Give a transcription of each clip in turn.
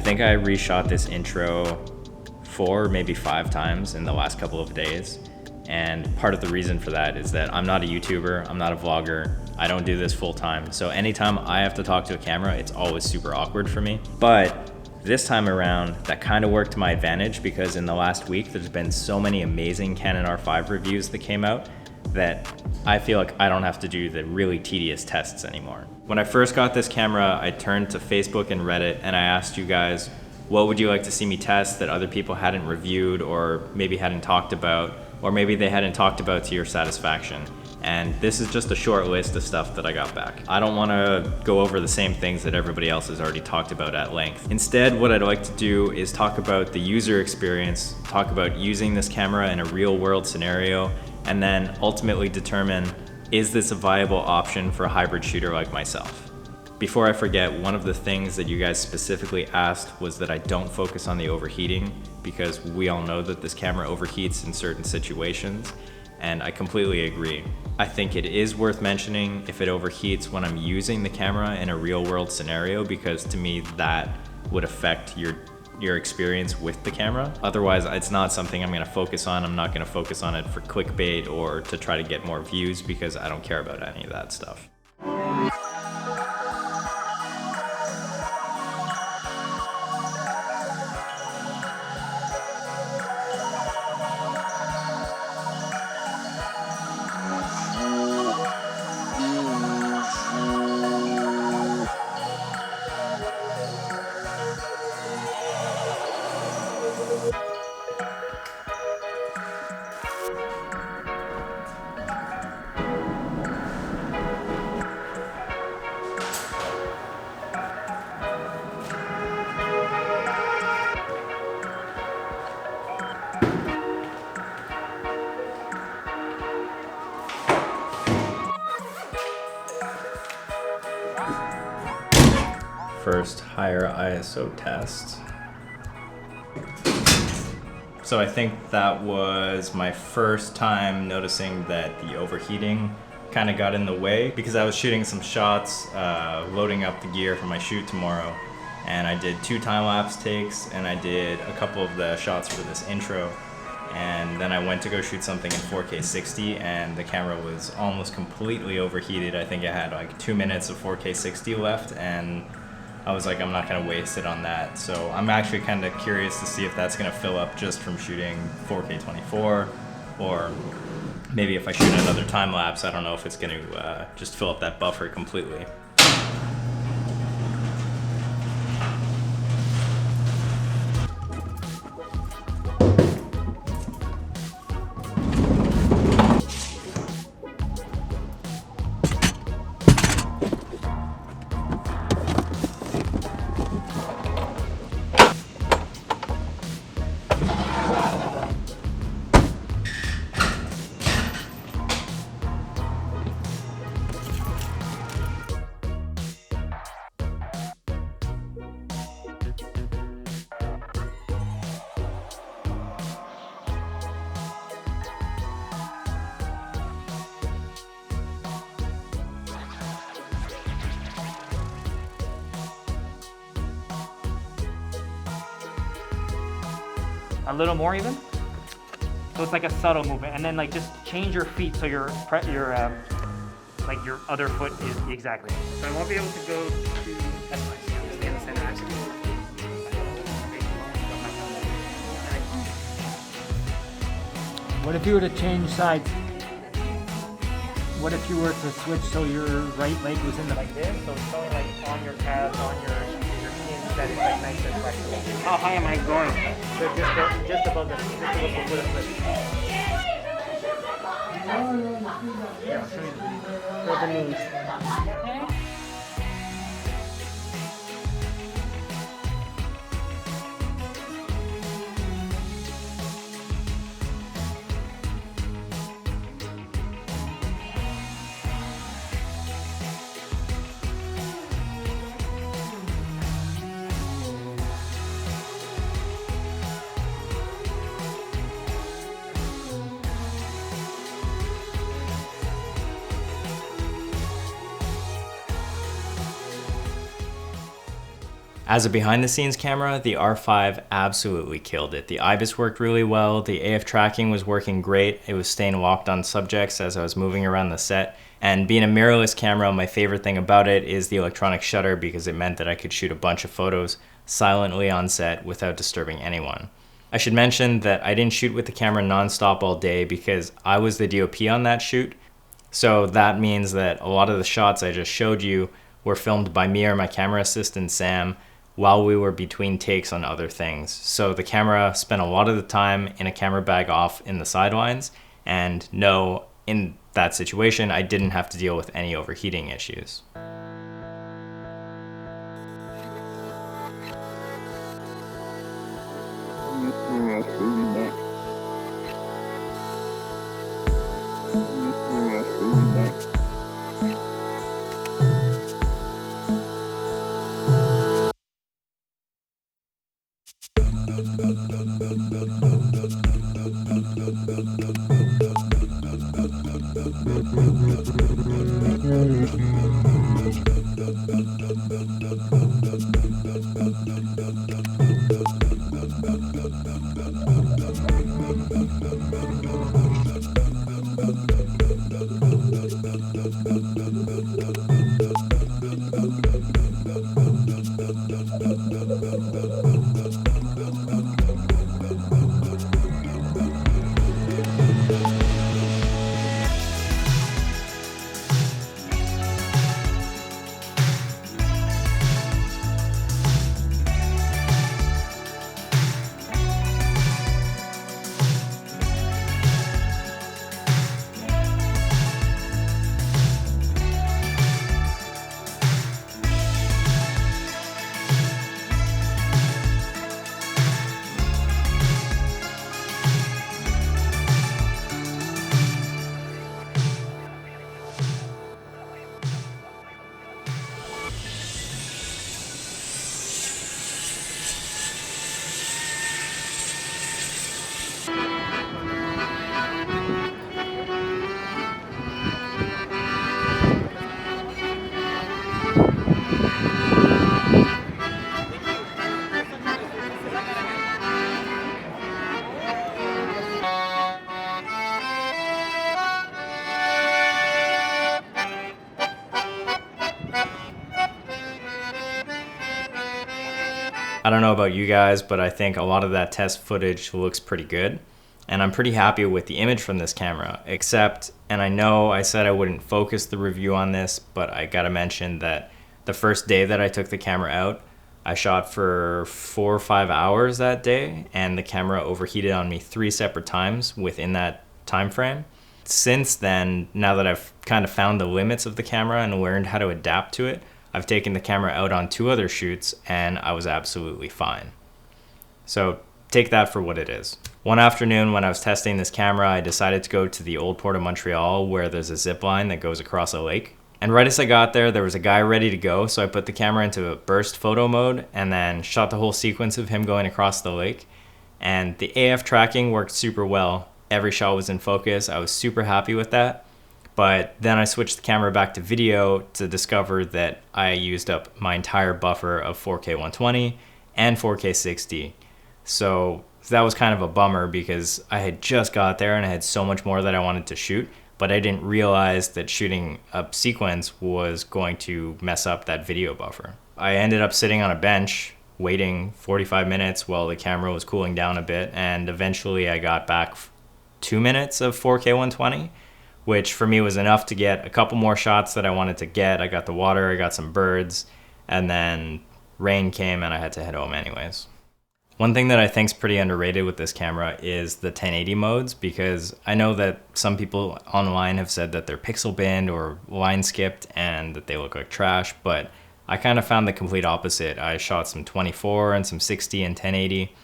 think I reshot this intro 4, maybe 5 times in the last couple of days. And part of the reason for that is that I'm not a YouTuber, I'm not a vlogger, I don't do this full time. So anytime I have to talk to a camera, it's always super awkward for me. But this time around, that kind of worked to my advantage because in the last week, there's been so many amazing Canon R5 reviews that came out that I feel like I don't have to do the really tedious tests anymore. When I first got this camera, I turned to Facebook and Reddit and I asked you guys, what would you like to see me test that other people hadn't reviewed or maybe hadn't talked about, or maybe they hadn't talked about to your satisfaction? And this is just a short list of stuff that I got back. I don't want to go over the same things that everybody else has already talked about at length. Instead, what I'd like to do is talk about the user experience, talk about using this camera in a real world scenario, and then ultimately determine, is this a viable option for a hybrid shooter like myself? Before I forget, one of the things that you guys specifically asked was that I don't focus on the overheating, because we all know that this camera overheats in certain situations, and I completely agree. I think it is worth mentioning if it overheats when I'm using the camera in a real world scenario, because to me that would affect your experience with the camera. Otherwise, it's not something I'm gonna focus on. I'm not gonna focus on it for clickbait or to try to get more views, because I don't care about any of that stuff. First higher ISO test. So I think that was my first time noticing that the overheating kind of got in the way, because I was shooting some shots, loading up the gear for my shoot tomorrow, and I did 2 time-lapse takes and I did a couple of the shots for this intro, and then I went to go shoot something in 4K 60 and the camera was almost completely overheated. I think it had like 2 minutes of 4K 60 left, and I was like, I'm not gonna waste it on that. So I'm actually kind of curious to see if that's gonna fill up just from shooting 4K 24, or maybe if I shoot another time lapse, I don't know if it's gonna just fill up that buffer completely. A little more even. So it's like a subtle movement, and then like just change your feet so your like your other foot is exactly. So I won't be able to go to. That's nice. Yeah, stay in the center actually. What if you were to change sides? What if you were to switch so your right leg was in the Like this, so it's going like on your calves, on your skin, that is like nice and flexible. How high am I going? So just above the foot of foot. Yeah, I'll show you for the knees. Okay. As a behind the scenes camera, the R5 absolutely killed it. The IBIS worked really well, the AF tracking was working great, it was staying locked on subjects as I was moving around the set. And being a mirrorless camera, my favorite thing about it is the electronic shutter because it meant that I could shoot a bunch of photos silently on set without disturbing anyone. I should mention that I didn't shoot with the camera non-stop all day because I was the DOP on that shoot. So that means that a lot of the shots I just showed you were filmed by me or my camera assistant Sam while we were between takes on other things. So the camera spent a lot of the time in a camera bag off in the sidelines, and no, in that situation, I didn't have to deal with any overheating issues. I don't know about you guys, but I think a lot of that test footage looks pretty good. And I'm pretty happy with the image from this camera, except, and I know I said I wouldn't focus the review on this, but I gotta mention that the first day that I took the camera out, I shot for 4 or 5 hours that day, and the camera overheated on me 3 separate times within that time frame. Since then, now that I've kind of found the limits of the camera and learned how to adapt to it, I've taken the camera out on 2 other shoots and I was absolutely fine. So take that for what it is. One afternoon when I was testing this camera, I decided to go to the old port of Montreal where there's a zip line that goes across a lake. And right as I got there was a guy ready to go, so I put the camera into a burst photo mode and then shot the whole sequence of him going across the lake. And the AF tracking worked super well. Every shot was in focus. I was super happy with that. But then I switched the camera back to video to discover that I used up my entire buffer of 4K 120 and 4K 60. So that was kind of a bummer because I had just got there and I had so much more that I wanted to shoot, but I didn't realize that shooting a sequence was going to mess up that video buffer. I ended up sitting on a bench waiting 45 minutes while the camera was cooling down a bit, and eventually I got back 2 minutes of 4K 120. Which for me was enough to get a couple more shots that I wanted to get. I got the water, I got some birds, and then rain came and I had to head home anyways. One thing that I think is pretty underrated with this camera is the 1080 modes, because I know that some people online have said that they're pixel binned or line skipped and that they look like trash, but I kind of found the complete opposite. I shot some 24 and some 60 and 1080.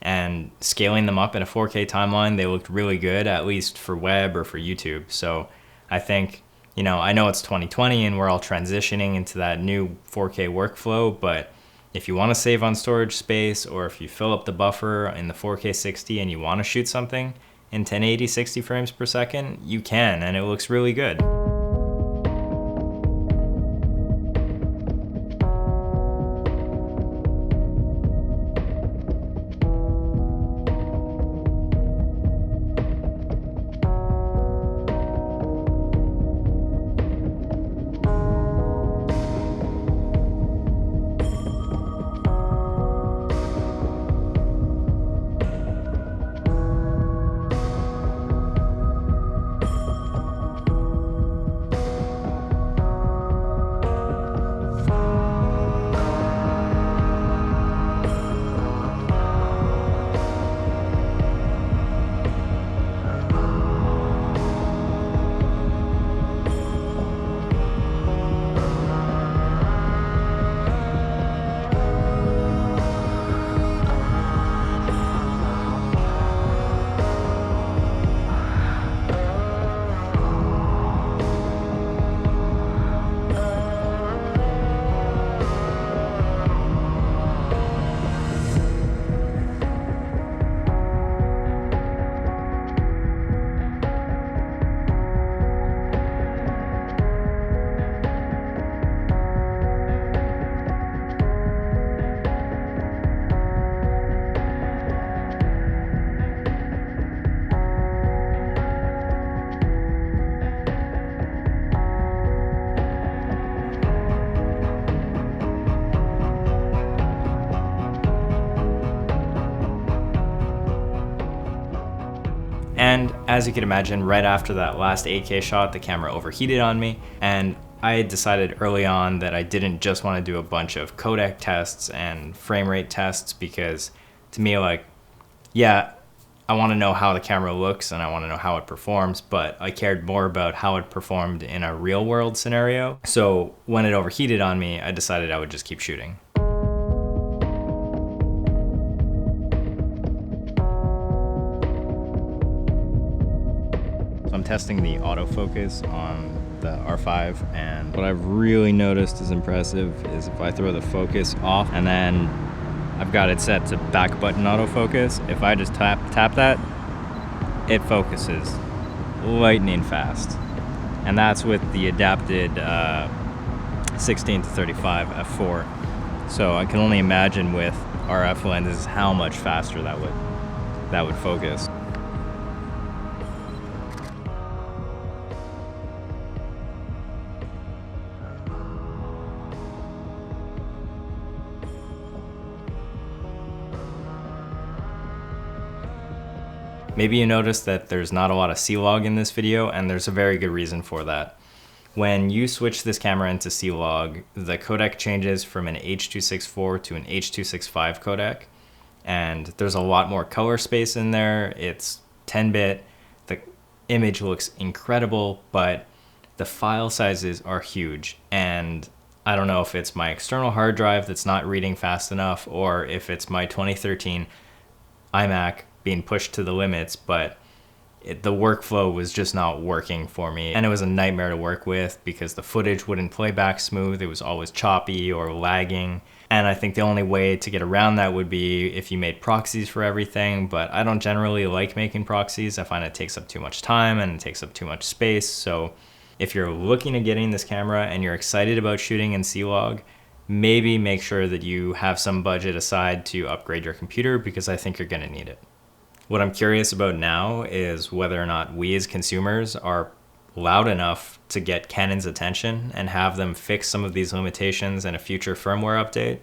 And scaling them up in a 4K timeline, they looked really good, at least for web or for YouTube. So I think, I know it's 2020 and we're all transitioning into that new 4K workflow, but if you want to save on storage space, or if you fill up the buffer in the 4K 60 and you want to shoot something in 1080 60 frames per second, you can, and it looks really good. as you can imagine, right after that last 8K shot, the camera overheated on me, and I decided early on that I didn't just want to do a bunch of codec tests and frame rate tests, because to me, like, yeah, I want to know how the camera looks and I want to know how it performs, but I cared more about how it performed in a real world scenario. So when it overheated on me, I decided I would just keep shooting. So I'm testing the autofocus on the R5, and what I've really noticed is impressive is if I throw the focus off and then I've got it set to back button autofocus. If I just tap that, it focuses lightning fast. And that's with the adapted 16 to 35 f4. So I can only imagine with RF lenses how much faster that would focus. Maybe you noticed that there's not a lot of C-Log in this video, and there's a very good reason for that. When you switch this camera into C-Log, the codec changes from an H.264 to an H.265 codec, and there's a lot more color space in there. It's 10-bit, the image looks incredible, but the file sizes are huge, and I don't know if it's my external hard drive that's not reading fast enough, or if it's my 2013 iMac being pushed to the limits, but the workflow was just not working for me, and it was a nightmare to work with because the footage wouldn't play back smooth. It was always choppy or lagging, and I think the only way to get around that would be if you made proxies for everything, but I don't generally like making proxies. I find it takes up too much time and it takes up too much space. So if you're looking at getting this camera and you're excited about shooting in C-Log, maybe make sure that you have some budget aside to upgrade your computer, because I think you're gonna need it. What I'm curious about now is whether or not we as consumers are loud enough to get Canon's attention and have them fix some of these limitations in a future firmware update.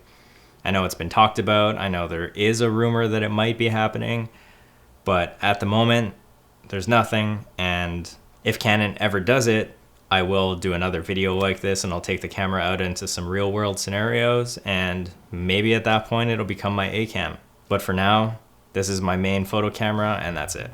I know it's been talked about. I know there is a rumor that it might be happening, but at the moment, there's nothing. And if Canon ever does it, I will do another video like this, and I'll take the camera out into some real world scenarios, and maybe at that point it'll become my A-cam. But for now, this is my main photo camera, and that's it.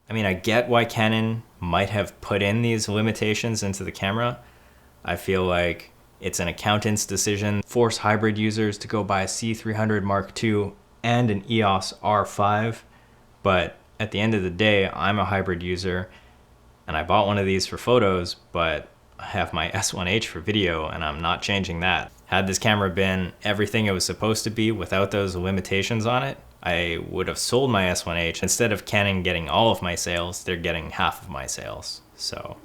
I mean, I get why Canon might have put in these limitations into the camera. I feel like it's an accountant's decision. Force hybrid users to go buy a C300 Mark II and an EOS R5. But at the end of the day, I'm a hybrid user, and I bought one of these for photos, but I have my S1H for video, and I'm not changing that. Had this camera been everything it was supposed to be without those limitations on it, I would have sold my S1H. Instead of Canon getting all of my sales, they're getting half of my sales. So